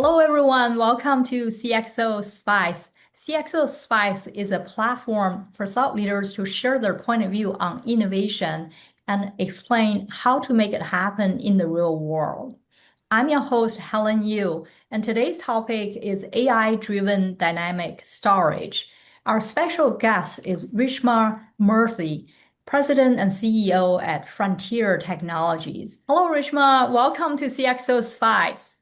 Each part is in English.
Hello, everyone. Welcome to CXO Spice. CXO Spice is a platform for thought leaders to share their point of view on innovation and explain how to make it happen in the real world. I'm your host, Helen Yu, and today's topic is AI-driven dynamic storage. Our special guest is Reshma Moorthy, President and CEO at Frontier Technologies. Hello, Reshma. Welcome to CXO Spice.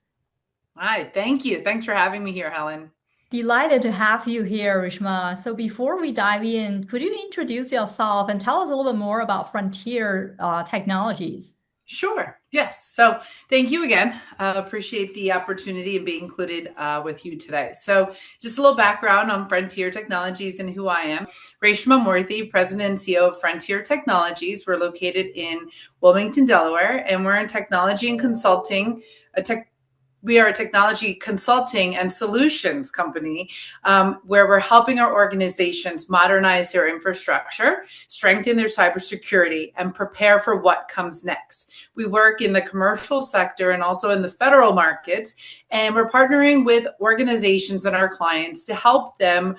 Hi, thank you. Thanks for having me here, Helen. Delighted to have you here, Rishma. So before we dive in, could you introduce yourself and tell us a little bit more about Frontier Technologies? Sure. Yes. So thank you again. Appreciate the opportunity and being included with you today. So just a little background on Frontier Technologies and who I am. Reshma Moorthy, President and CEO of Frontier Technologies. We're located in Wilmington, Delaware, and we're in technology and consulting, we are a technology consulting and solutions company where we're helping our organizations modernize their infrastructure, strengthen their cybersecurity, and prepare for what comes next. We work in the commercial sector and also in the federal markets, and we're partnering with organizations and our clients to help them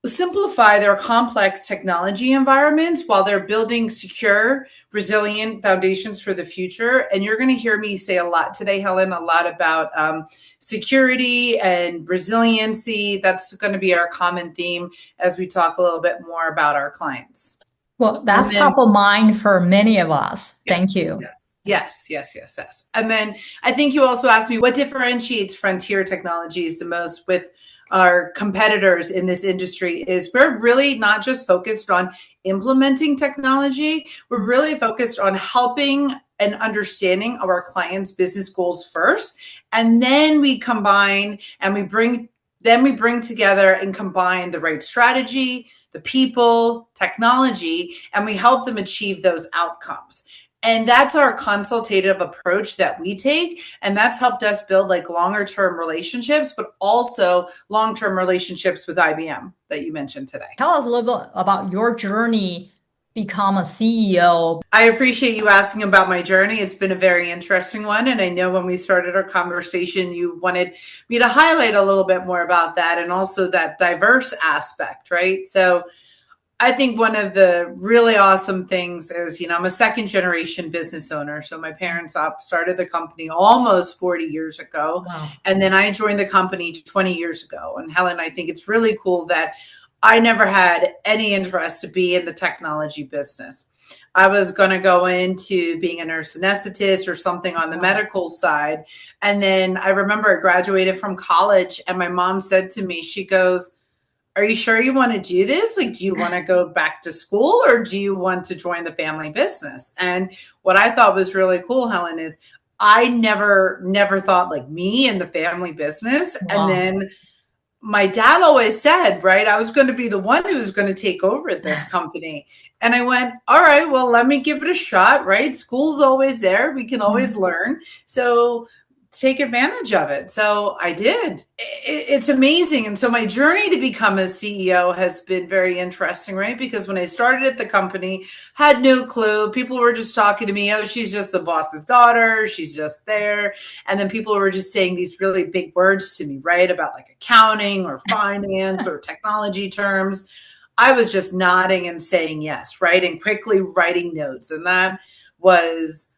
simplify their complex technology environments while they're building secure, resilient foundations for the future. And you're going to hear me say a lot today, Helen, a lot about security and resiliency. That's going to be our common theme as we talk a little bit more about our clients. Well, that's top of mind for many of us. Thank Yes, you. yes. And then I think you also asked me what differentiates Frontier Technologies the most with our competitors in this industry is we're really not just focused on implementing technology. We're really focused on helping and understanding our clients' business goals first. And then we combine and we bring together and combine the right strategy, the people, technology, and we help them achieve those outcomes. And that's our consultative approach that we take. And that's helped us build like longer term relationships, but also long-term relationships with IBM that you mentioned today. Tell us a little bit about your journey become a CEO. I appreciate you asking about my journey. It's been a very interesting one. And I know when we started our conversation, you wanted me to highlight a little bit more about that and also that diverse aspect, right? So I think one of the really awesome things is, I'm a second generation business owner. So my parents started the company almost 40 years ago. Wow. And then I joined the company 20 years ago. And Helen, I think it's really cool that I never had any interest to be in the technology business. I was going to go into being a nurse anesthetist or something on the medical side. And then I remember I graduated from college and my mom said to me, she goes, "Are you sure you want to do this? Like, do you want to go back to school or do you want to join the family business?" And what I thought was really cool, Helen, is I never thought like me in the family business. Wow. And then my dad always said, right, I was going to be the one who was going to take over this company. And I went, all right, well, let me give it a shot, right? School's always there. We can always learn. So take advantage of it. So I did. It's amazing. And so my journey to become a CEO has been very interesting, right? Because when I started at the company, had no clue. People were just talking to me, oh, she's just the boss's daughter. She's just there. And then people were just saying these really big words to me, right? About like accounting or finance or technology terms. I was just nodding and saying yes, right? And quickly writing notes. And that was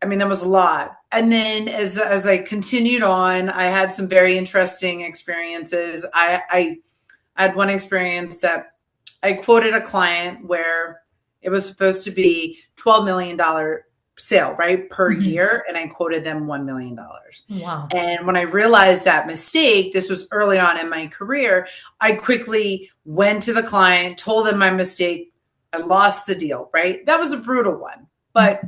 a lot. And then as I continued on, I had some very interesting experiences. I had one experience that I quoted a client where it was supposed to be $12 million sale, right, per year. And I quoted them $1 million. Wow. And when I realized that mistake, this was early on in my career, I quickly went to the client, told them my mistake. I lost the deal, right? That was a brutal one, but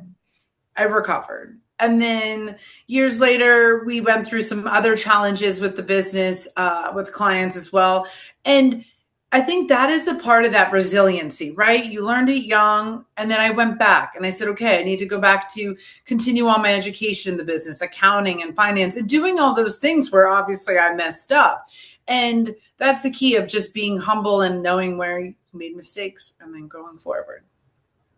I recovered. And then years later, we went through some other challenges with the business, with clients as well. And I think that is a part of that resiliency, right? You learned it young. And then I went back and I said, okay, I need to go back to continue on my education in the business, accounting and finance, and doing all those things where obviously I messed up. And that's the key of just being humble and knowing where you made mistakes and then going forward.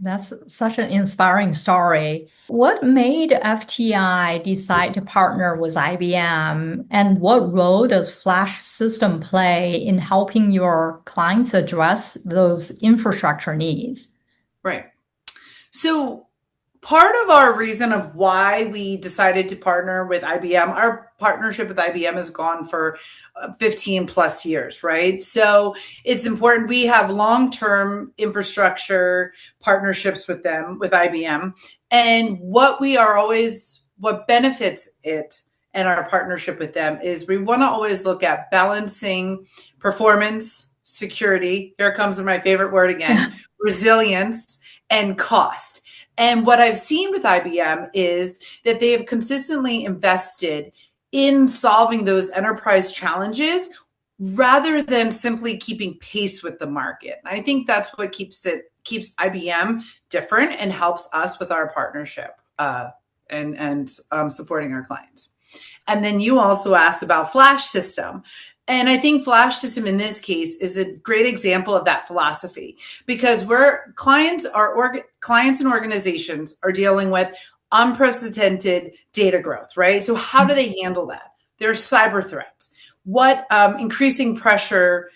That's such an inspiring story. What made FTI decide to partner with IBM, and what role does Flash System play in helping your clients address those infrastructure needs? Right. So part of our reason of why we decided to partner with IBM, our partnership with IBM has gone for 15 plus years, right? So it's important. We have long-term infrastructure partnerships with them, with IBM. And what benefits it and our partnership with them is we want to always look at balancing performance, security. Here comes my favorite word again, resilience and cost. And what I've seen with IBM is that they have consistently invested in solving those enterprise challenges rather than simply keeping pace with the market. And I think that's what keeps IBM different and helps us with our partnership and supporting our clients. And then you also asked about Flash System. And I think Flash System in this case is a great example of that philosophy because where clients and organizations are dealing with unprecedented data growth, right? So how do they handle that? There's cyber threats. What increasing pressure,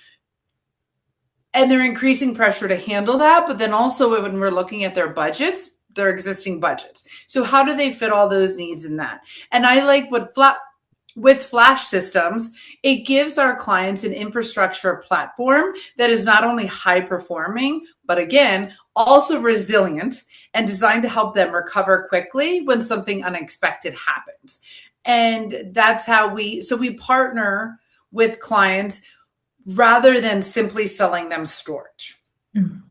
and they're increasing pressure to handle that. But then also when we're looking at their budgets, their existing budgets. So how do they fit all those needs in that? And I like with Flash Systems, it gives our clients an infrastructure platform that is not only high performing, but again, also resilient and designed to help them recover quickly when something unexpected happens. And that's how we partner with clients rather than simply selling them storage. Mm.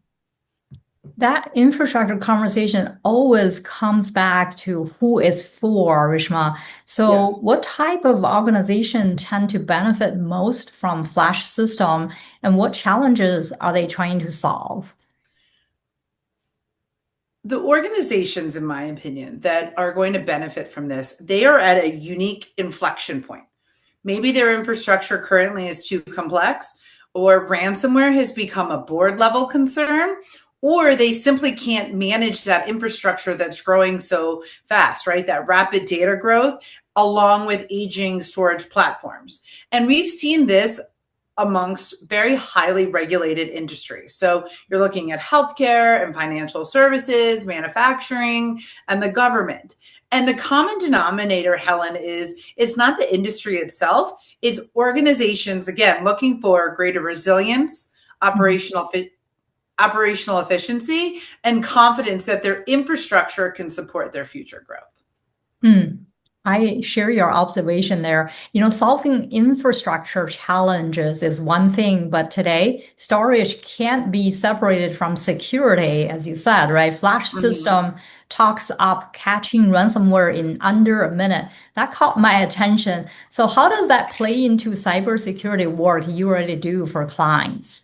That infrastructure conversation always comes back to who is for, Reshma. So Yes. what type of organization tend to benefit most from Flash System, and what challenges are they trying to solve? The organizations, in my opinion, that are going to benefit from this, they are at a unique inflection point. Maybe their infrastructure currently is too complex, or ransomware has become a board level concern, or they simply can't manage that infrastructure that's growing so fast, right? That rapid data growth along with aging storage platforms. And we've seen this amongst very highly regulated industries. So you're looking at healthcare and financial services, manufacturing, and the government. And the common denominator, Helen, is it's not the industry itself, it's organizations, again, looking for greater resilience, operational efficiency, and confidence that their infrastructure can support their future growth. I share your observation there. Solving infrastructure challenges is one thing, but today storage can't be separated from security, as you said, right? Flash System talks up catching ransomware in under a minute. That caught my attention. So how does that play into cybersecurity work you already do for clients?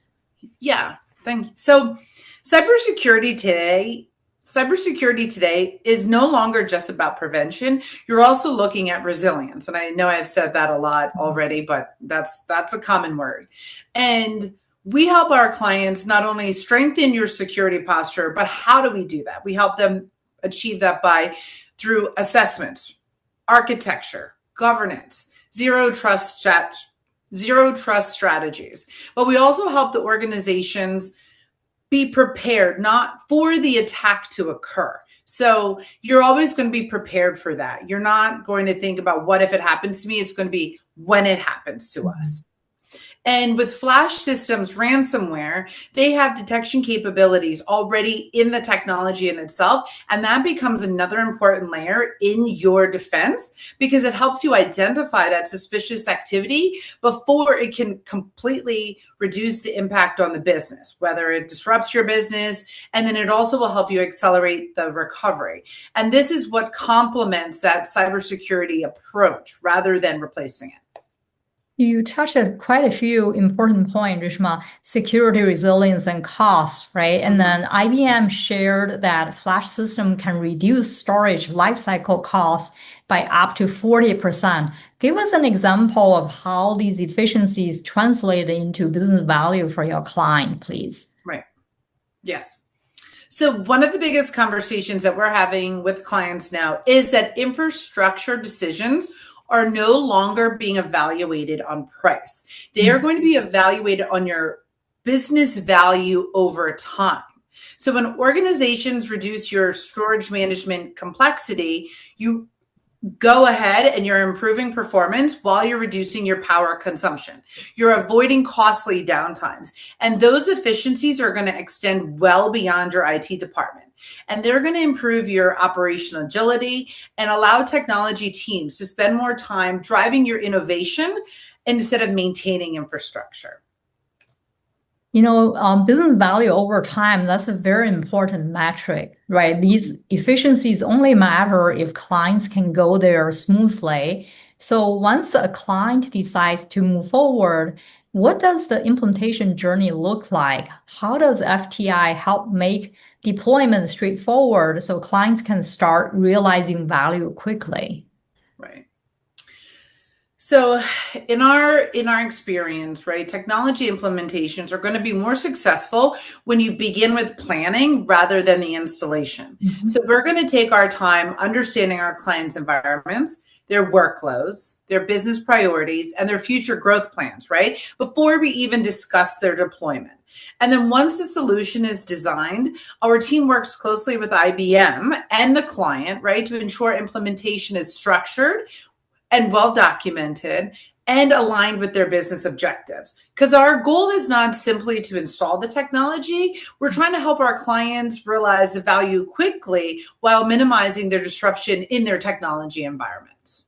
Yeah, thank you. So cybersecurity today is no longer just about prevention. You're also looking at resilience. And I know I've said that a lot already, but that's a common word. And we help our clients not only strengthen your security posture, but how do we do that? We help them achieve that through assessments, architecture, governance, zero trust strategies. But we also help the organizations be prepared, not for the attack to occur. So you're always going to be prepared for that. You're not going to think about what if it happens to me. It's going to be when it happens to us. And with Flash Systems ransomware, they have detection capabilities already in the technology in itself. And that becomes another important layer in your defense because it helps you identify that suspicious activity before it can completely reduce the impact on the business, whether it disrupts your business. And then it also will help you accelerate the recovery. And this is what complements that cybersecurity approach rather than replacing it. You touched on quite a few important points, Reshma, security, resilience, and cost, right? And then IBM shared that Flash System can reduce storage lifecycle costs by up to 40%. Give us an example of how these efficiencies translate into business value for your client, please. Right. Yes. So one of the biggest conversations that we're having with clients now is that infrastructure decisions are no longer being evaluated on price. They are going to be evaluated on your business value over time. So when organizations reduce your storage management complexity, you go ahead and you're improving performance while you're reducing your power consumption. You're avoiding costly downtimes. And those efficiencies are going to extend well beyond your IT department. And they're going to improve your operational agility and allow technology teams to spend more time driving your innovation instead of maintaining infrastructure. Business value over time, that's a very important metric, right? These efficiencies only matter if clients can go there smoothly. So once a client decides to move forward, what does the implementation journey look like? How does FTI help make deployment straightforward so clients can start realizing value quickly? Right. So in our experience, right, technology implementations are going to be more successful when you begin with planning rather than the installation. So we're going to take our time understanding our clients' environments, their workloads, their business priorities, and their future growth plans, right? Before we even discuss their deployment. And then once the solution is designed, our team works closely with IBM and the client, right, to ensure implementation is structured and well documented and aligned with their business objectives. Because our goal is not simply to install the technology, we're trying to help our clients realize the value quickly while minimizing their disruption in their technology environments.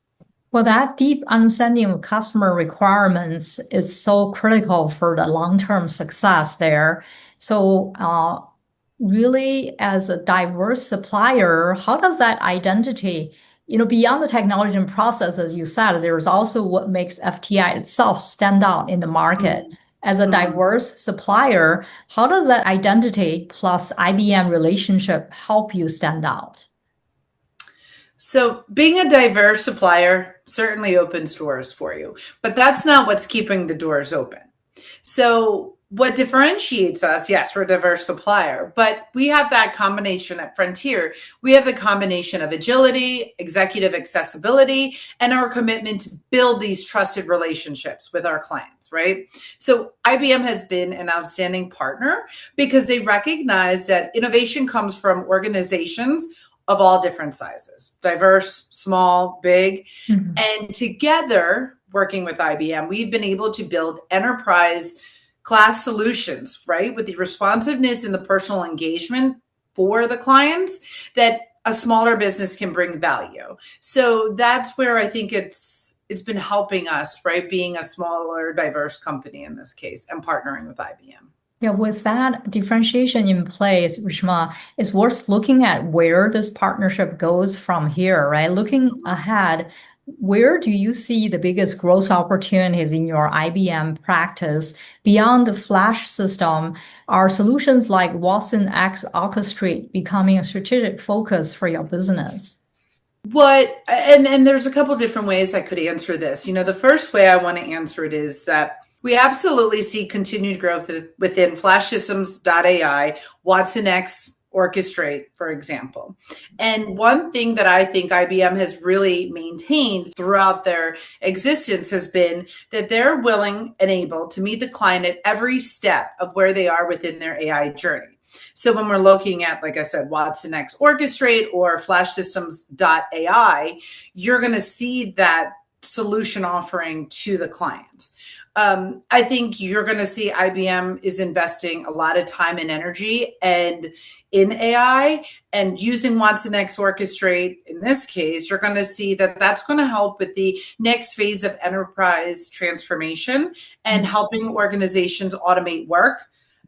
Well, that deep understanding of customer requirements is so critical for the long-term success there. So, really, as a diverse supplier, how does that identity, beyond the technology and process, as you said, there's also what makes FTI itself stand out in the market. As a diverse supplier, how does that identity plus IBM relationship help you stand out? So being a diverse supplier certainly opens doors for you, but that's not what's keeping the doors open. So what differentiates us, yes, we're a diverse supplier, but we have that combination at Frontier. We have the combination of agility, executive accessibility, and our commitment to build these trusted relationships with our clients, right? So IBM has been an outstanding partner because they recognize that innovation comes from organizations of all different sizes, diverse, small, big. And together, working with IBM, we've been able to build enterprise class solutions, right? With the responsiveness and the personal engagement for the clients that a smaller business can bring value. So that's where I think it's been helping us, right? Being a smaller, diverse company in this case and partnering with IBM. Yeah, with that differentiation in place, Reshma, it's worth looking at where this partnership goes from here, right? Looking ahead, where do you see the biggest growth opportunities in your IBM practice beyond the Flash system? Are solutions like watsonx Orchestrate becoming a strategic focus for your business? And there's a couple different ways I could answer this. The first way I want to answer it is that we absolutely see continued growth within FlashSystems.ai, watsonx Orchestrate, for example. And one thing that I think IBM has really maintained throughout their existence has been that they're willing and able to meet the client at every step of where they are within their AI journey. So when we're looking at, like I said, watsonx Orchestrate or FlashSystems.ai, you're going to see that solution offering to the clients. I think you're going to see IBM is investing a lot of time and energy and in AI and using watsonx Orchestrate. In this case, you're going to see that that's going to help with the next phase of enterprise transformation and helping organizations automate work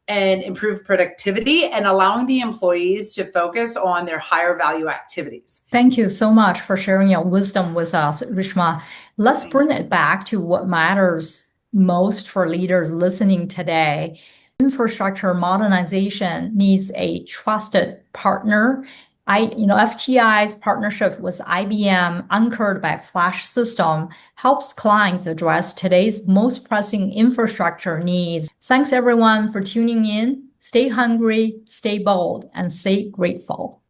and improve productivity and allowing the employees to focus on their higher value activities. Thank you so much for sharing your wisdom with us, Reshma. Let's bring it back to what matters most for leaders listening today. Infrastructure modernization needs a trusted partner. FTI's partnership with IBM, anchored by FlashSystem, helps clients address today's most pressing infrastructure needs. Thanks everyone for tuning in. stay hungry, stay bold, and stay grateful.